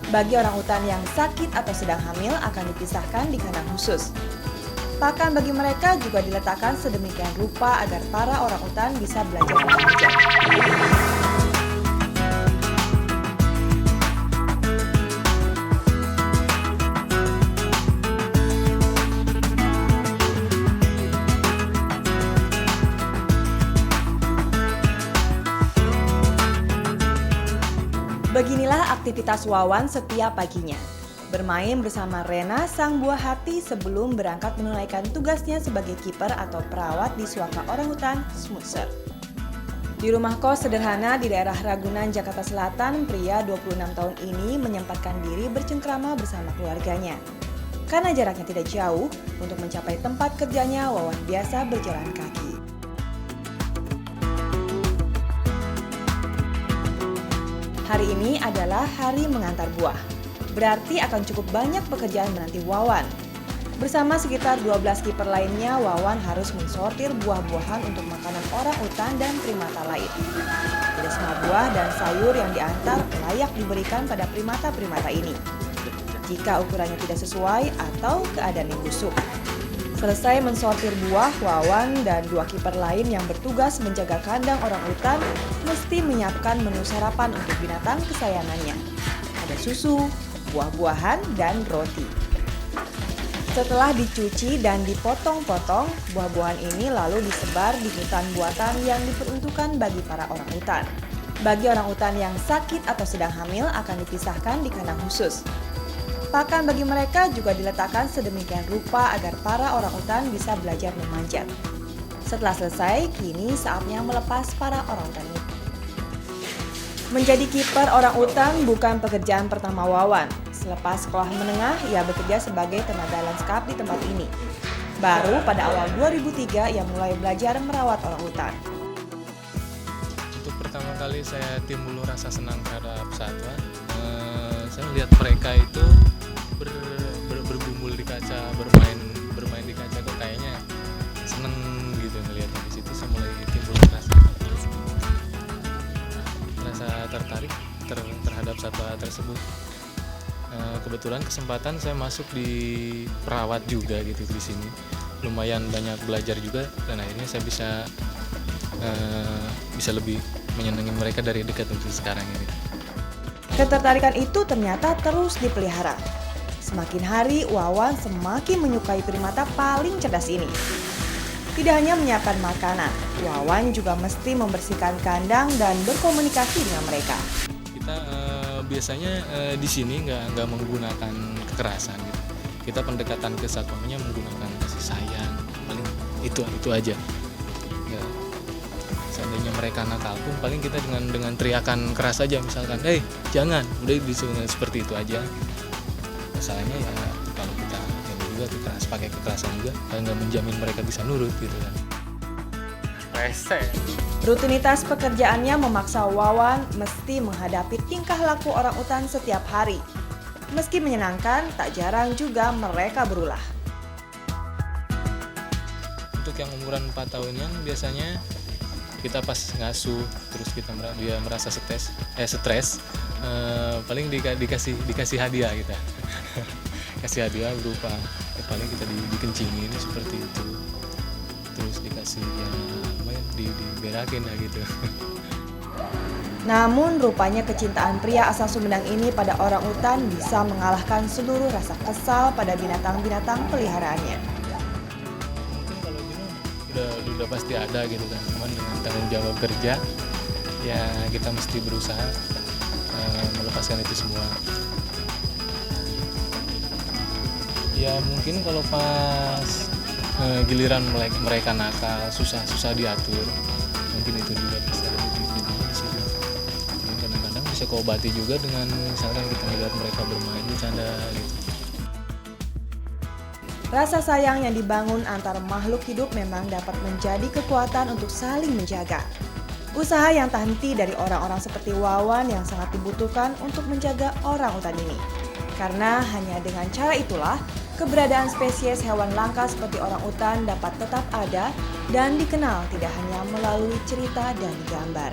Bagi orangutan yang sakit atau sedang hamil akan dipisahkan di kandang khusus. Pakan bagi mereka juga diletakkan sedemikian rupa agar para orangutan bisa belajar memanjat. Beginilah aktivitas Wawan setiap paginya. Bermain bersama Rena, sang buah hati sebelum berangkat menunaikan tugasnya sebagai kiper atau perawat di suaka orangutan Smutser. Di rumah kos sederhana di daerah Ragunan, Jakarta Selatan, pria 26 tahun ini menyempatkan diri bercengkrama bersama keluarganya. Karena jaraknya tidak jauh, untuk mencapai tempat kerjanya, Wawan biasa berjalan kaki. Hari ini adalah hari mengantar buah. Berarti akan cukup banyak pekerjaan menanti Wawan. Bersama sekitar 12 kiper lainnya, Wawan harus mensortir buah-buahan untuk makanan orangutan dan primata lain. Tidak semua buah dan sayur yang diantar layak diberikan pada primata-primata ini, jika ukurannya tidak sesuai atau keadaannya busuk. Selesai mensortir buah, Wawan dan 2 kiper lain yang bertugas menjaga kandang orangutan mesti menyiapkan menu sarapan untuk binatang kesayangannya. Ada susu, buah-buahan, dan roti. Setelah dicuci dan dipotong-potong, buah-buahan ini lalu disebar di hutan buatan yang diperuntukkan bagi para orangutan. Bagi orangutan yang sakit atau sedang hamil akan dipisahkan di kandang khusus. Pakan bagi mereka juga diletakkan sedemikian rupa agar para orangutan bisa belajar memanjat. Setelah selesai, kini saatnya melepas para orangutan itu. Menjadi kiper orangutan bukan pekerjaan pertama Wawan. Selepas sekolah menengah, ia bekerja sebagai tenaga lanskap di tempat ini. Baru pada awal 2003, ia mulai belajar merawat orangutan. Untuk pertama kali saya timbul rasa senang terhadap satwa. Saya melihat mereka itu bergumul di kaca, bermain di kaca, kok kayaknya seneng gitu ngelihatnya. Di situ saya mulai timbul rasa tertarik terhadap satwa tersebut. Kebetulan kesempatan saya masuk di perawat juga gitu di sini. Lumayan banyak belajar juga dan akhirnya saya bisa lebih menyenangi mereka dari dekat untuk sekarang ini. Ketertarikan itu ternyata terus dipelihara. Semakin hari, Wawan semakin menyukai primata paling cerdas ini. Tidak hanya menyiapkan makanan, Wawan juga mesti membersihkan kandang dan berkomunikasi dengan mereka. Kita biasanya di sini nggak menggunakan kekerasan gitu. Kita pendekatan ke satwanya menggunakan kasih sayang, paling itu aja. Ya, seandainya mereka nakal pun paling kita dengan teriakan keras aja, misalkan, jangan, udah disuruh seperti itu aja. Masalahnya ya kalau kita yang juga keras, pakai kekerasan juga, nggak menjamin mereka bisa nurut gitu kan. Rese. Rutinitas pekerjaannya memaksa Wawan mesti menghadapi tingkah laku orangutan setiap hari. Meski menyenangkan, tak jarang juga mereka berulah. Untuk yang umuran 4 tahunan biasanya kita pas ngasuh terus dia merasa stres, paling dikasih hadiah kita. Kasih hadiah berupa paling kita dikencingin seperti itu. Terus dikasih diberakin lah gitu. Namun rupanya kecintaan pria asal Sumedang ini pada orangutan bisa mengalahkan seluruh rasa kesal pada binatang-binatang peliharaannya. Mungkin kalau jenuh udah pasti ada gitu kan, cuman dengan tanggung jawab kerja ya kita mesti berusaha melepaskan itu semua. Ya mungkin kalau pas giliran mereka nakal, susah diatur, mungkin itu juga bisa ada di situ. Kadang-kadang bisa keobati juga dengan misalkan kita melihat mereka bermain bercanda gitu. Rasa sayang yang dibangun antar makhluk hidup memang dapat menjadi kekuatan untuk saling menjaga. Usaha yang tak henti dari orang-orang seperti Wawan yang sangat dibutuhkan untuk menjaga orangutan ini. Karena hanya dengan cara itulah, keberadaan spesies hewan langka seperti orangutan dapat tetap ada dan dikenal tidak hanya melalui cerita dan gambar.